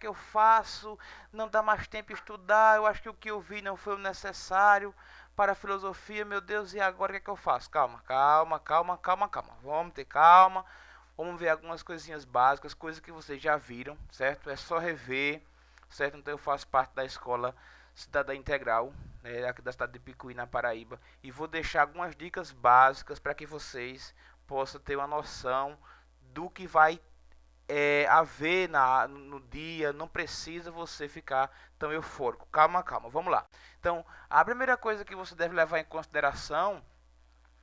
que eu faço? Não dá mais tempo de estudar, eu acho que o que eu vi não foi o necessário para a filosofia, meu Deus, e agora o que é que eu faço? Calma, calma, calma, calma, calma. Vamos ter calma, vamos ver algumas coisinhas básicas, coisas que vocês já viram, certo? É só rever, certo? Então eu faço parte da escola Cidadã Integral, né, aqui da cidade de Picuí, na Paraíba, e vou deixar algumas dicas básicas para que vocês possam ter uma noção do que vai haver no dia. Não precisa você ficar tão eufórico. Calma, calma, vamos lá. Então, a primeira coisa que você deve levar em consideração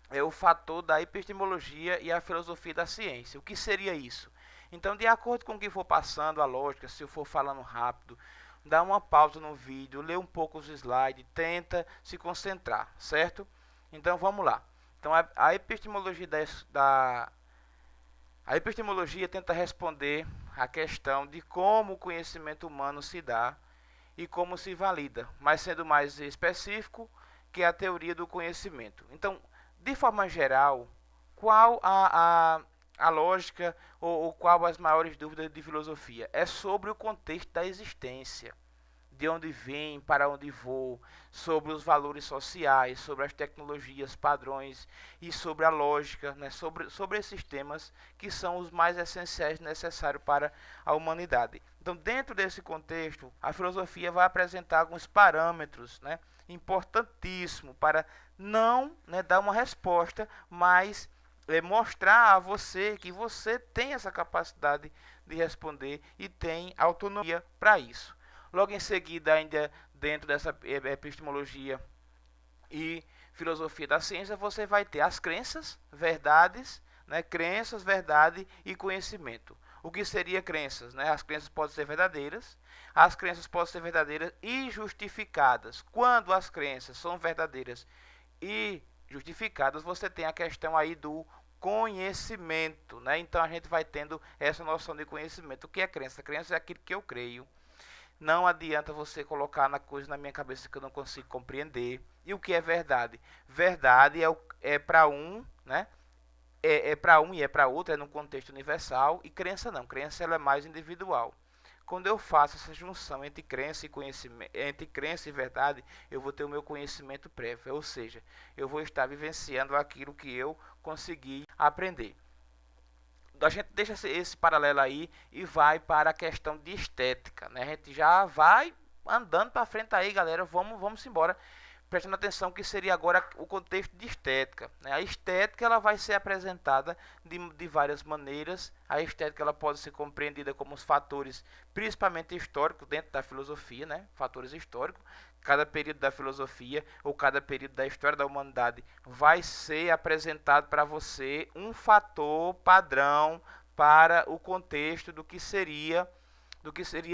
é o fator da epistemologia e a filosofia da ciência. O que seria isso? Então, de acordo com o que for passando a lógica, se eu for falando rápido, dá uma pausa no vídeo, lê um pouco os slides, tenta se concentrar, certo? Então, vamos lá. Então, a epistemologia a epistemologia tenta responder à questão de como o conhecimento humano se dá e como se valida, mas sendo mais específico que a teoria do conhecimento. Então, de forma geral, qual a lógica ou qual as maiores dúvidas de filosofia? É sobre o contexto da existência, de onde vem, para onde vou, sobre os valores sociais, sobre as tecnologias, padrões e sobre a lógica, né, sobre esses temas que são os mais essenciais necessários para a humanidade. Então, dentro desse contexto, a filosofia vai apresentar alguns parâmetros, né, importantíssimos para não, né, dar uma resposta, mas mostrar a você que você tem essa capacidade de responder e tem autonomia para isso. Logo em seguida, ainda dentro dessa epistemologia e filosofia da ciência, você vai ter as crenças, verdades, né? Crenças, verdade e conhecimento. O que seria crenças? Né? As crenças podem ser verdadeiras, as crenças podem ser verdadeiras e justificadas. Quando as crenças são verdadeiras e justificadas, você tem a questão aí do conhecimento, né? Então a gente vai tendo essa noção de conhecimento. O que é crença? Crença é aquilo que eu creio. Não adianta você colocar na coisa na minha cabeça que eu não consigo compreender. E o que é verdade? Verdade é para um, né? É para um e é para outro, é num contexto universal. E crença não, crença ela é mais individual. Quando eu faço essa junção entre crença e conhecimento, entre crença e verdade, eu vou ter o meu conhecimento prévio, ou seja, eu vou estar vivenciando aquilo que eu consegui aprender. A gente deixa esse paralelo aí e vai para a questão de estética, né? A gente já vai andando para frente aí, galera. Vamos embora, prestando atenção que seria agora o contexto de estética, né? A estética ela vai ser apresentada de várias maneiras. A estética ela pode ser compreendida como os fatores, principalmente históricos, dentro da filosofia, né? Fatores históricos. Cada período da filosofia ou cada período da história da humanidade vai ser apresentado para você um fator padrão para o contexto do que seria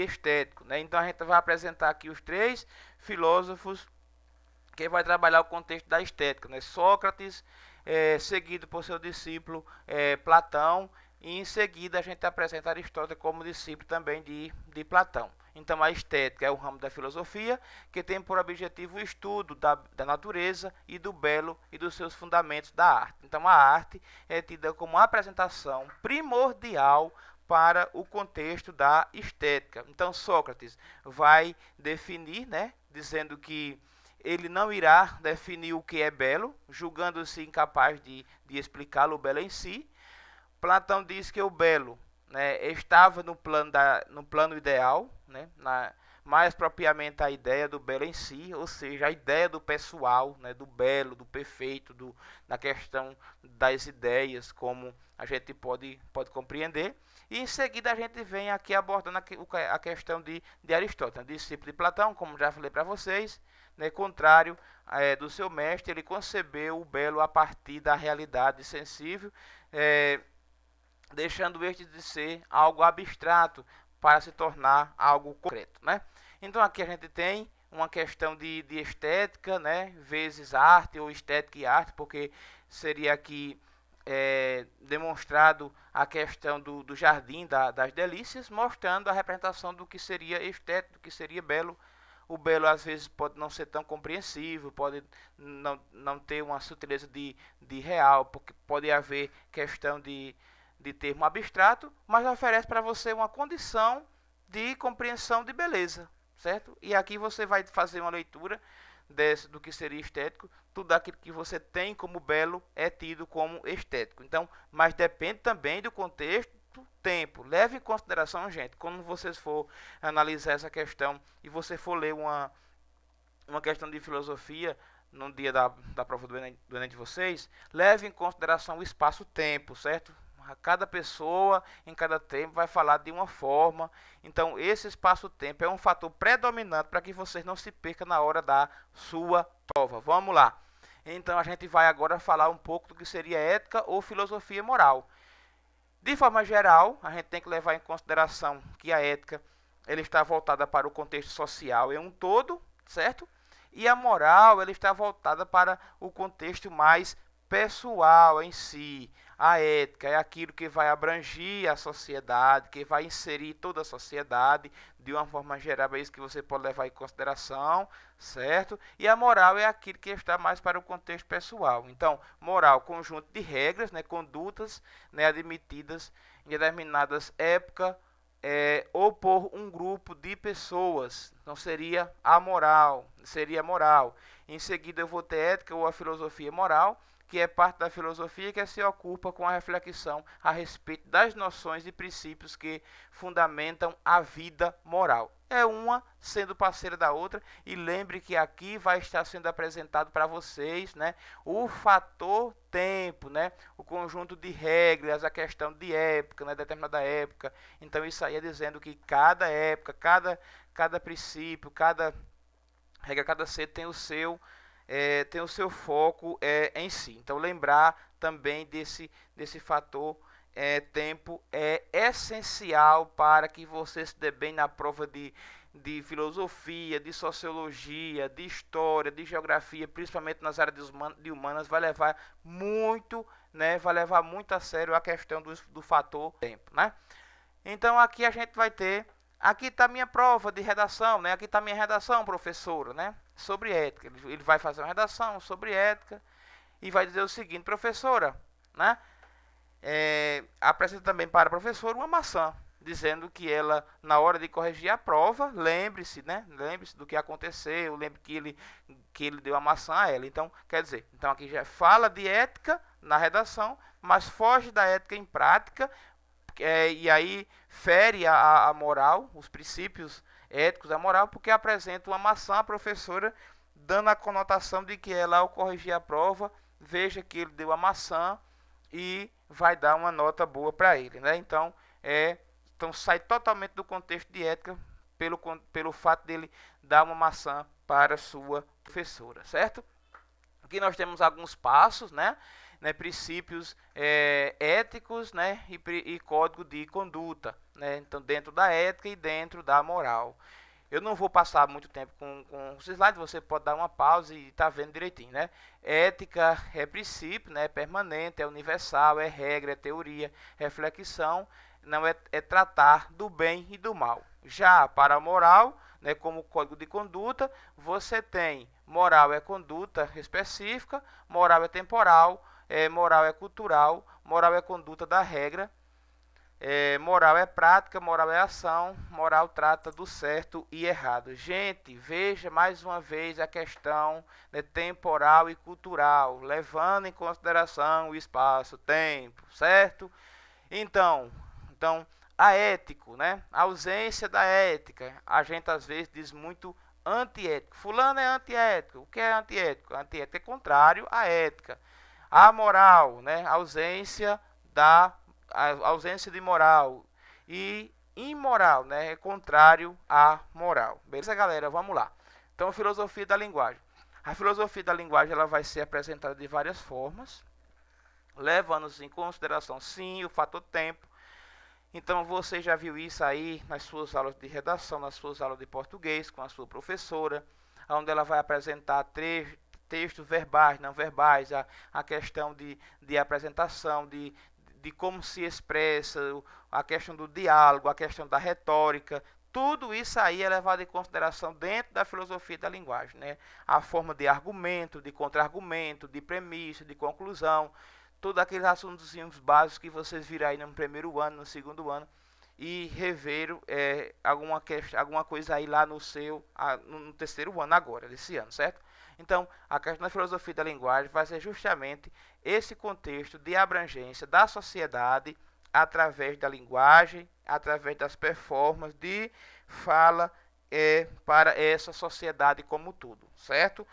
estético, né? Então a gente vai apresentar aqui os três filósofos que vai trabalhar o contexto da estética, né? Sócrates, seguido por seu discípulo Platão, e em seguida a gente apresenta Aristóteles como discípulo também de Platão. Então a estética é o ramo da filosofia que tem por objetivo o estudo da natureza e do belo e dos seus fundamentos da arte. Então a arte é tida como uma apresentação primordial para o contexto da estética. Então Sócrates vai definir, né, dizendo que ele não irá definir o que é belo, julgando-se incapaz de explicá-lo o belo em si. Platão diz que o belo, né, estava no plano ideal, né, mais propriamente a ideia do belo em si, ou seja, a ideia do pessoal, né, do belo, do perfeito, na questão das ideias, como a gente pode compreender. E em seguida a gente vem aqui abordando a questão de Aristóteles, discípulo de Platão, como já falei para vocês, né, contrário do seu mestre, ele concebeu o belo a partir da realidade sensível, deixando este de ser algo abstrato para se tornar algo concreto, né? Então aqui a gente tem uma questão de estética, né, vezes arte, ou estética e arte, porque seria aqui demonstrado a questão do jardim das delícias, mostrando a representação do que seria estético, do que seria belo. O belo às vezes pode não ser tão compreensível, pode não ter uma sutileza de real, porque pode haver questão de termo abstrato, mas oferece para você uma condição de compreensão de beleza, certo? E aqui você vai fazer uma leitura do que seria estético. Tudo aquilo que você tem como belo é tido como estético. Então, mas depende também do contexto, tempo. Leve em consideração, gente, quando vocês for analisar essa questão e você for ler uma questão de filosofia no dia da prova do Enem de vocês, leve em consideração o espaço-tempo, certo? Cada pessoa, em cada tempo, vai falar de uma forma. Então, esse espaço-tempo é um fator predominante para que vocês não se percam na hora da sua prova. Vamos lá. Então, a gente vai agora falar um pouco do que seria ética ou filosofia moral. De forma geral, a gente tem que levar em consideração que a ética ela está voltada para o contexto social em um todo, certo? E a moral ela está voltada para o contexto mais pessoal em si. A ética é aquilo que vai abranger a sociedade, que vai inserir toda a sociedade de uma forma geral, é isso que você pode levar em consideração, certo? E a moral é aquilo que está mais para o contexto pessoal. Então, moral, conjunto de regras, né, condutas, né, admitidas em determinadas épocas ou por um grupo de pessoas. Então, seria a moral, seria moral. Em seguida, eu vou ter ética ou a filosofia moral, que é parte da filosofia que se ocupa com a reflexão a respeito das noções e princípios que fundamentam a vida moral. É uma sendo parceira da outra, e lembre que aqui vai estar sendo apresentado para vocês, né, o fator tempo, né, o conjunto de regras, a questão de época, né, determinada época. Então isso aí é dizendo que cada época, cada princípio, cada regra, cada ser tem o seu foco em si. Então, lembrar também desse fator tempo é essencial para que você se dê bem na prova de filosofia, de sociologia, de história, de geografia, principalmente nas áreas de humanas, vai levar muito, né, vai levar muito a sério a questão do fator tempo, né? Então, aqui a gente vai ter. Aqui está minha prova de redação, né? Aqui está minha redação, professora, né? Sobre ética. Ele vai fazer uma redação sobre ética e vai dizer o seguinte: professora, né? Apresenta também para a professora uma maçã, dizendo que ela, na hora de corrigir a prova, lembre-se, né? Lembre-se do que aconteceu, lembre que ele deu a maçã a ela. Então, quer dizer, então aqui já fala de ética na redação, mas foge da ética em prática. E aí fere a moral, os princípios éticos da moral, porque apresenta uma maçã à professora, dando a conotação de que ela, ao corrigir a prova, veja que ele deu a maçã e vai dar uma nota boa para ele, né? Então, sai totalmente do contexto de ética pelo fato dele dar uma maçã para sua professora, certo? Aqui nós temos alguns passos, né, princípios éticos, né, e código de conduta, né, então dentro da ética e dentro da moral. Eu não vou passar muito tempo com os slides, você pode dar uma pausa e tá vendo direitinho, né? Ética é princípio, né, é permanente, é universal, é regra, é teoria, reflexão, não é tratar do bem e do mal. Já para a moral, né, como código de conduta, você tem moral é conduta específica, moral é temporal, moral é cultural, moral é conduta da regra, moral é prática, moral é ação, moral trata do certo e errado. Gente, veja mais uma vez a questão, né, temporal e cultural, levando em consideração o espaço-tempo, certo? Então, a ético, né? A ausência da ética. A gente às vezes diz muito antiético. Fulano é antiético. O que é antiético? Antiético é contrário à ética. A moral, né? A ausência de moral. E imoral, né? É contrário à moral. Beleza, galera? Vamos lá. Então, filosofia da linguagem. A filosofia da linguagem ela vai ser apresentada de várias formas, levando-se em consideração, sim, o fator tempo. Então, você já viu isso aí nas suas aulas de redação, nas suas aulas de português, com a sua professora, onde ela vai apresentar textos verbais, não verbais, a questão de apresentação, de como se expressa, a questão do diálogo, a questão da retórica. Tudo isso aí é levado em consideração dentro da filosofia da linguagem, né? A forma de argumento, de contra-argumento, de premissa, de conclusão, todos aqueles assuntos básicos que vocês viram aí no primeiro ano, no segundo ano, e rever alguma coisa aí lá no no terceiro ano agora, desse ano, certo? Então, a questão da filosofia da linguagem vai ser justamente esse contexto de abrangência da sociedade através da linguagem, através das performances de fala para essa sociedade como tudo, certo?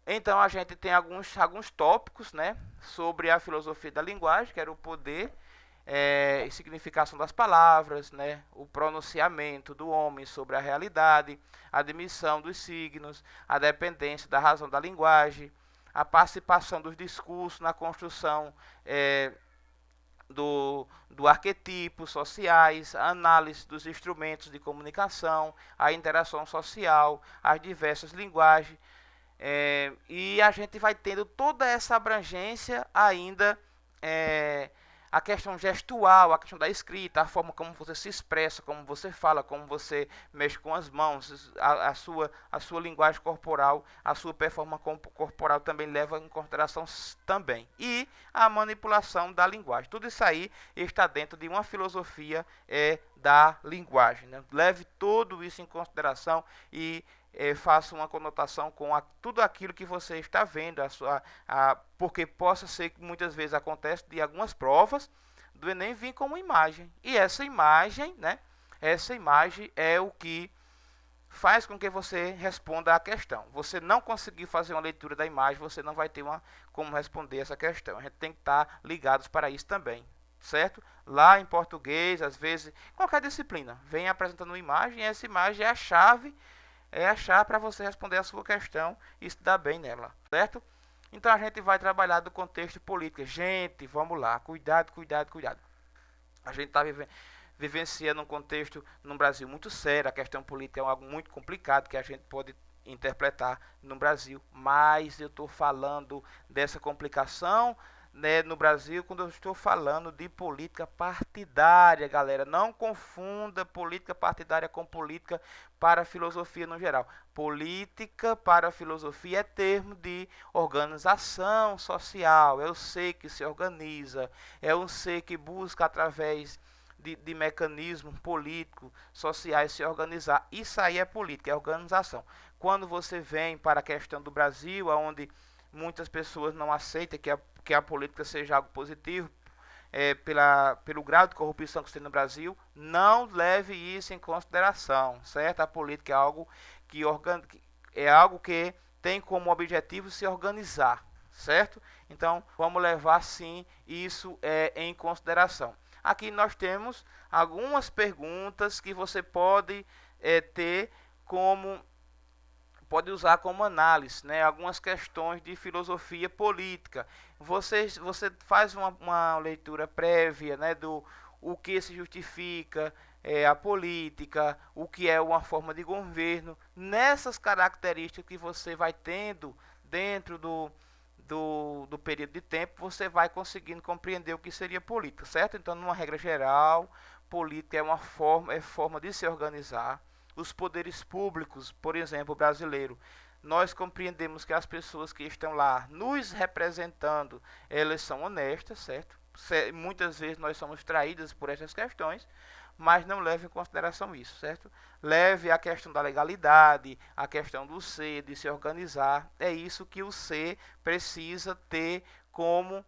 Então a gente tem alguns tópicos, né, sobre a filosofia da linguagem, que era o poder e significação das palavras, né, o pronunciamento do homem sobre a realidade, a admissão dos signos, a dependência da razão da linguagem, a participação dos discursos na construção do arquetipos sociais, a análise dos instrumentos de comunicação, a interação social, as diversas linguagens, e a gente vai tendo toda essa abrangência ainda, a questão gestual, a questão da escrita, a forma como você se expressa, como você fala, como você mexe com as mãos, a sua linguagem corporal, a sua performance corporal também leva em consideração também. E a manipulação da linguagem. Tudo isso aí está dentro de uma filosofia da linguagem, né? Leve tudo isso em consideração e faça uma conotação com tudo aquilo que você está vendo, porque possa ser que muitas vezes acontece de algumas provas do Enem vir como imagem. E essa imagem, né? Essa imagem é o que faz com que você responda a questão. Você não conseguir fazer uma leitura da imagem, você não vai ter como responder essa questão. A gente tem que estar ligados para isso também, certo? Lá em português, às vezes, qualquer disciplina, vem apresentando uma imagem, e essa imagem é a chave para você responder a sua questão e estudar bem nela, certo? Então a gente vai trabalhar do contexto político. Gente, vamos lá, cuidado, cuidado, cuidado. A gente está vivenciando um contexto no Brasil muito sério. A questão política é algo muito complicado que a gente pode interpretar no Brasil, mas eu estou falando dessa complicação, né, no Brasil, quando eu estou falando de política partidária, galera. Não confunda política partidária com política para a filosofia no geral. Política para a filosofia é termo de organização social, é o ser que se organiza, é um ser que busca através de mecanismos políticos, sociais se organizar. Isso aí é política, é organização. Quando você vem para a questão do Brasil, onde muitas pessoas não aceitam que a política seja algo positivo, pelo grau de corrupção que tem no Brasil, não leve isso em consideração, certo? A política é algo que tem como objetivo se organizar, certo? Então, vamos levar sim isso em consideração. Aqui nós temos algumas perguntas que você pode usar como análise, né? Algumas questões de filosofia política. Você faz uma leitura prévia, né, do o que se justifica a política, o que é uma forma de governo. Nessas características que você vai tendo dentro do período de tempo, você vai conseguindo compreender o que seria política, certo? Então, numa regra geral, política é forma de se organizar. Os poderes públicos, por exemplo, brasileiro, nós compreendemos que as pessoas que estão lá nos representando, elas são honestas, certo? Muitas vezes nós somos traídas por essas questões, mas não leve em consideração isso, certo? Leve a questão da legalidade, a questão do ser, de se organizar. É isso que o ser precisa ter como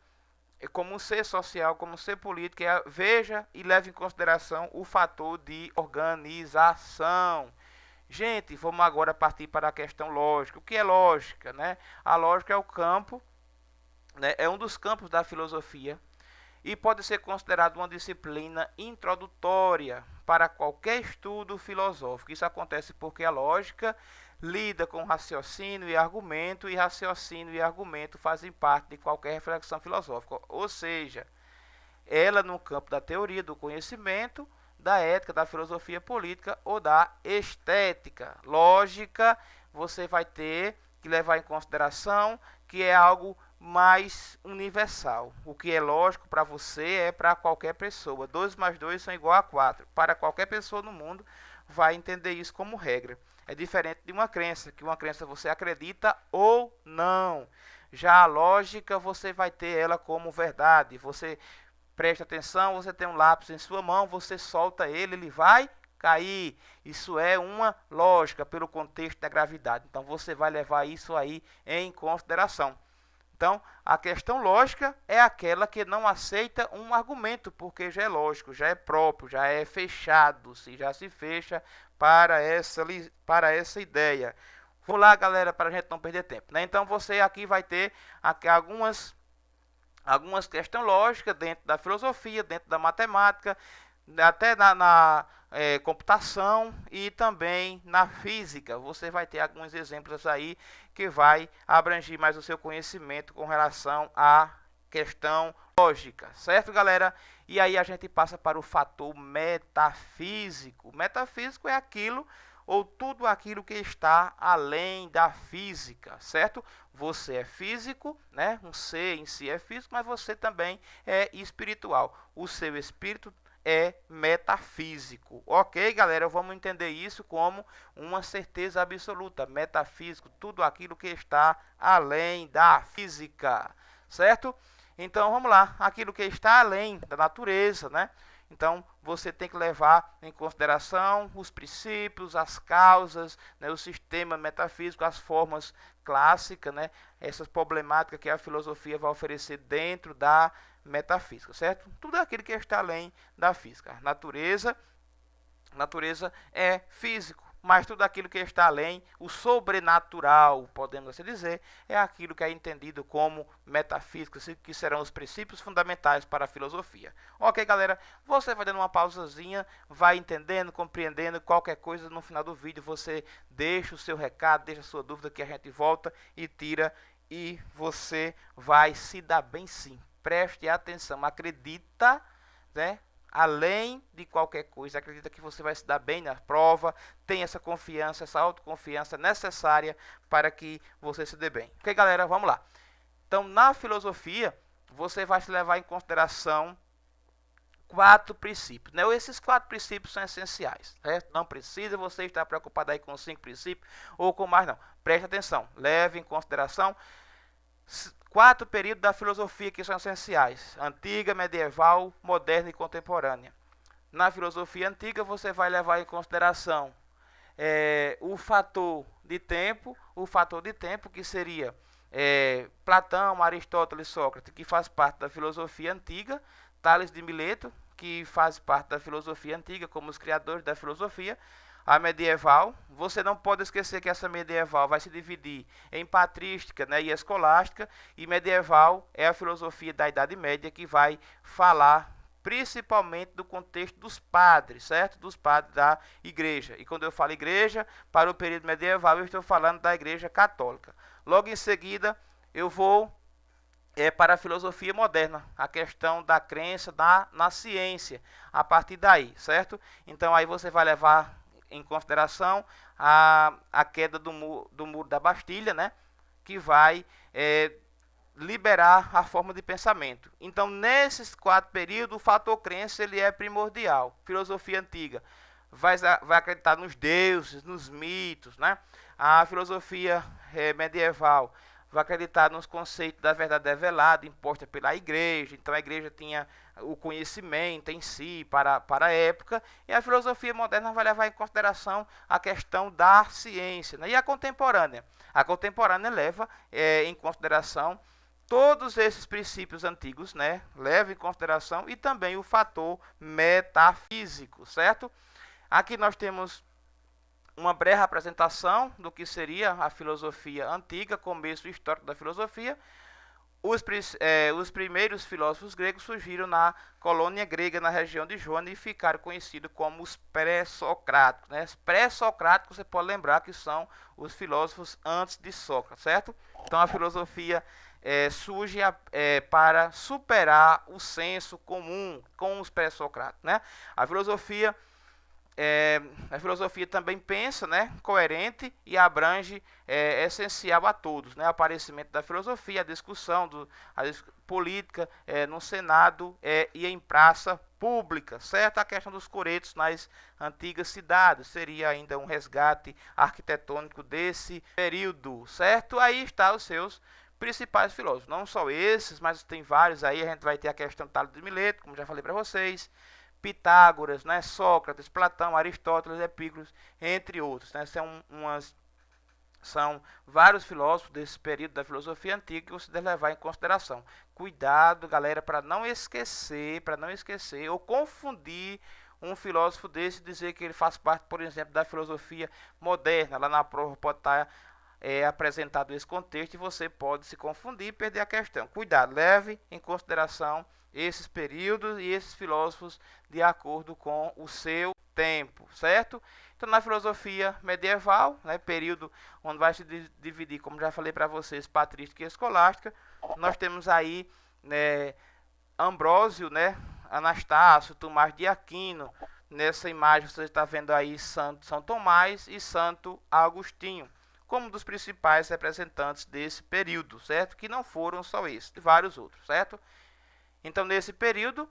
ser social, como ser político. Veja e leve em consideração o fator de organização. Gente, vamos agora partir para a questão lógica. O que é lógica, né? A lógica é o campo, né? É um dos campos da filosofia e pode ser considerado uma disciplina introdutória para qualquer estudo filosófico. Isso acontece porque a lógica lida com raciocínio e raciocínio e argumento fazem parte de qualquer reflexão filosófica. Ou seja, ela no campo da teoria do conhecimento, da ética, da filosofia política ou da estética. Lógica, você vai ter que levar em consideração que é algo mais universal. O que é lógico para você é para qualquer pessoa. 2 mais 2 são igual a 4. Para qualquer pessoa no mundo vai entender isso como regra. É diferente de uma crença, que uma crença você acredita ou não. Já a lógica você vai ter ela como verdade. Você Preste atenção, você tem um lápis em sua mão, você solta ele, ele vai cair. Isso é uma lógica pelo contexto da gravidade. Então você vai levar isso aí em consideração. Então, a questão lógica é aquela que não aceita um argumento, porque já é lógico, já é próprio, já é fechado, já se fecha para essa ideia. Vou lá, galera, para a gente não perder tempo, né? Então, você aqui vai ter aqui algumas questões lógicas dentro da filosofia, dentro da matemática, até na computação e também na física. Você vai ter alguns exemplos aí que vai abranger mais o seu conhecimento com relação à questão lógica, certo, galera? E aí a gente passa para o fator metafísico. Metafísico é aquilo ou tudo aquilo que está além da física, certo? Você é físico, né? Um ser em si é físico, mas você também é espiritual. O seu espírito é metafísico. Ok, galera? Vamos entender isso como uma certeza absoluta. Metafísico, tudo aquilo que está além da física, certo? Então, vamos lá. Aquilo que está além da natureza, né? Então, você tem que levar em consideração os princípios, as causas, né, o sistema metafísico, as formas clássicas, né, essas problemáticas que a filosofia vai oferecer dentro da metafísica, certo? Tudo aquilo que está além da física. Natureza é físico, mas tudo aquilo que está além, o sobrenatural, podemos assim dizer, é aquilo que é entendido como metafísica, que serão os princípios fundamentais para a filosofia. Ok, galera? Você vai dando uma pausazinha, vai entendendo, compreendendo, qualquer coisa no final do vídeo, você deixa o seu recado, deixa a sua dúvida que a gente volta e tira e você vai se dar bem sim. Preste atenção, acredita, né? Além de qualquer coisa, acredita que você vai se dar bem na prova, tem essa confiança, essa autoconfiança necessária para que você se dê bem. Ok, galera, vamos lá. Então, na filosofia, você vai se levar em consideração 4 princípios, né? Esses 4 princípios são essenciais, certo? Não precisa você estar preocupado aí com 5 princípios ou com mais não. Preste atenção, leve em consideração 4 períodos da filosofia que são essenciais: antiga, medieval, moderna e contemporânea. Na filosofia antiga, você vai levar em consideração o fator de tempo que seria Platão, Aristóteles, Sócrates, que faz parte da filosofia antiga, Tales de Mileto, que faz parte da filosofia antiga, como os criadores da filosofia. A medieval, você não pode esquecer que essa medieval vai se dividir em patrística, né, e escolástica, e medieval é a filosofia da Idade Média que vai falar principalmente do contexto dos padres, certo? Dos padres da igreja. E quando eu falo igreja, para o período medieval, eu estou falando da igreja católica. Logo em seguida, eu vou para a filosofia moderna, a questão da crença na ciência, a partir daí, certo? Então aí você vai levar em consideração a queda do muro da Bastilha, né, que vai liberar a forma de pensamento. Então, nesses 4 períodos, o fator crença ele é primordial. Filosofia antiga vai acreditar nos deuses, nos mitos, né? A filosofia medieval vai acreditar nos conceitos da verdade revelada imposta pela igreja. Então a igreja tinha o conhecimento em si para a época, e a filosofia moderna vai levar em consideração a questão da ciência, né? E a contemporânea leva em consideração todos esses princípios antigos, né? Leva em consideração e também o fator metafísico, certo? Aqui nós temos uma breve apresentação do que seria a filosofia antiga, começo histórico da filosofia. Os primeiros filósofos gregos surgiram na colônia grega, na região de Jônia, e ficaram conhecidos como os pré-socráticos, né? Pré-socráticos, você pode lembrar que são os filósofos antes de Sócrates, certo? Então a filosofia surge para superar o senso comum com os pré-socráticos, né? A filosofia também pensa, né, coerente e abrange essencial a todos, né? O aparecimento da filosofia, a discussão política no Senado e em praça pública, certo? A questão dos coretos nas antigas cidades seria ainda um resgate arquitetônico desse período, certo? Aí está os seus principais filósofos, não só esses, mas tem vários aí. A gente vai ter a questão de Tales de Mileto, como já falei para vocês, Pitágoras, né, Sócrates, Platão, Aristóteles, Epícoro, entre outros, né? São vários filósofos desse período da filosofia antiga que você deve levar em consideração. Cuidado, galera, para não esquecer ou confundir um filósofo desse e dizer que ele faz parte, por exemplo, da filosofia moderna. Lá na prova pode estar apresentado esse contexto e você pode se confundir e perder a questão. Cuidado, leve em consideração esses períodos e esses filósofos de acordo com o seu tempo, certo? Então, na filosofia medieval, né, período onde vai se dividir, como já falei para vocês, patrística e escolástica, nós temos aí, né, Ambrósio, né, Anastácio, Tomás de Aquino. Nessa imagem você está vendo aí São Tomás e Santo Agostinho como dos principais representantes desse período, certo? Que não foram só esses, vários outros, certo? Então, nesse período,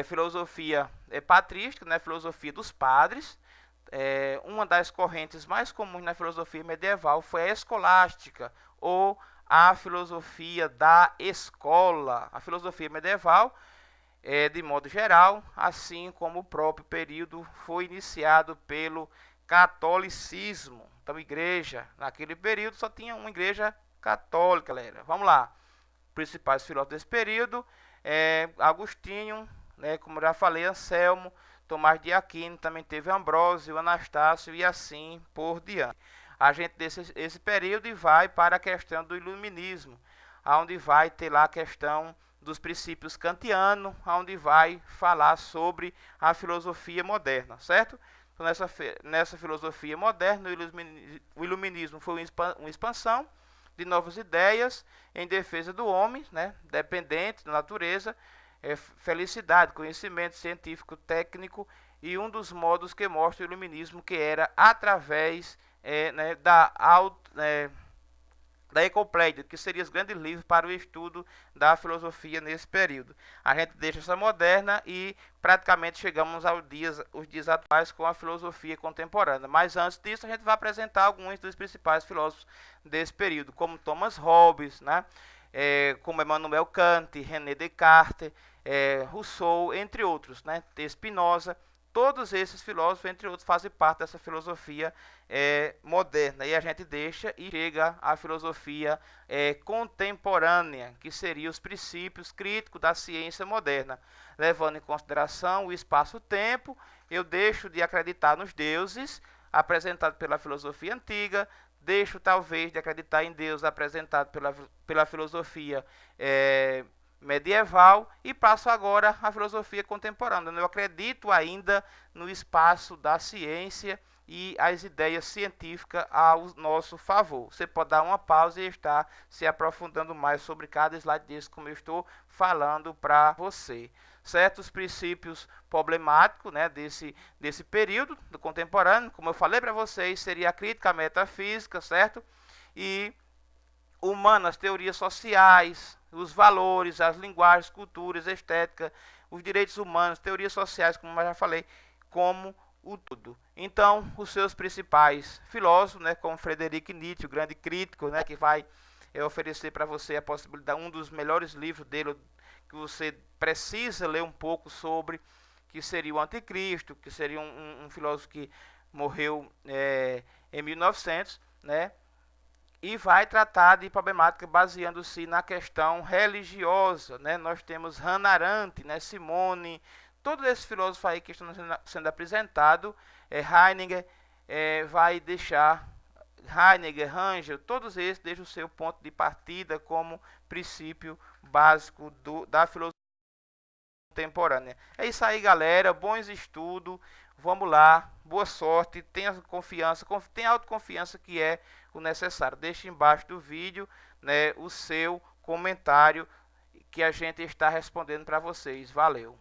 filosofia patrística, né, filosofia dos padres. Uma das correntes mais comuns na filosofia medieval foi a escolástica, ou a filosofia da escola. A filosofia medieval, de modo geral, assim como o próprio período, foi iniciado pelo catolicismo. Então, igreja, naquele período só tinha uma igreja católica, galera. Vamos lá. Principais filósofos desse período, Agostinho, né, como já falei, Anselmo, Tomás de Aquino, também teve Ambrósio, Anastácio e assim por diante. A gente deixa esse período e vai para a questão do iluminismo, onde vai ter lá a questão dos princípios kantianos, onde vai falar sobre a filosofia moderna, certo? Então, nessa filosofia moderna, o iluminismo foi uma expansão de novas ideias em defesa do homem, né, dependente da natureza, felicidade, conhecimento científico, técnico, e um dos modos que mostra o iluminismo, que era através né, da Enciclopédia, que seria os grandes livros para o estudo da filosofia nesse período. A gente deixa essa moderna e praticamente chegamos os dias atuais com a filosofia contemporânea. Mas antes disso, a gente vai apresentar alguns dos principais filósofos desse período, como Thomas Hobbes, né? Como Emmanuel Kant, René Descartes, Rousseau, entre outros, né? Spinoza. Todos esses filósofos, entre outros, fazem parte dessa filosofia moderna. E a gente deixa e chega à filosofia contemporânea, que seria os princípios críticos da ciência moderna. Levando em consideração o espaço-tempo, eu deixo de acreditar nos deuses apresentados pela filosofia antiga, deixo talvez de acreditar em Deus apresentado pela filosofia medieval e passo agora à filosofia contemporânea. Eu acredito ainda no espaço da ciência e as ideias científicas ao nosso favor. Você pode dar uma pausa e estar se aprofundando mais sobre cada slide desse, como eu estou falando para você. Certos princípios problemáticos, né, desse período do contemporâneo, como eu falei para vocês, seria a crítica metafísica, certo? E humanas, teorias sociais, os valores, as linguagens, culturas, estética, os direitos humanos, teorias sociais, como eu já falei, como o tudo. Então, os seus principais filósofos, né, como Friedrich Nietzsche, o grande crítico, né, que vai oferecer para você a possibilidade, um dos melhores livros dele, que você precisa ler um pouco sobre, que seria o Anticristo, que seria um filósofo que morreu em 1900, né? E vai tratar de problemática baseando-se na questão religiosa, né? Nós temos Hannah Arendt, né? Simone, todos esses filósofos aí que estão sendo apresentados, Heidegger vai deixar, Heidegger, Rangel, todos esses deixam o seu ponto de partida como princípio básico da filosofia contemporânea. É isso aí, galera, bons estudos, vamos lá, boa sorte, tenha confiança, tenha autoconfiança, que é o necessário. Deixe embaixo do vídeo, né, o seu comentário, que a gente está respondendo para vocês. Valeu!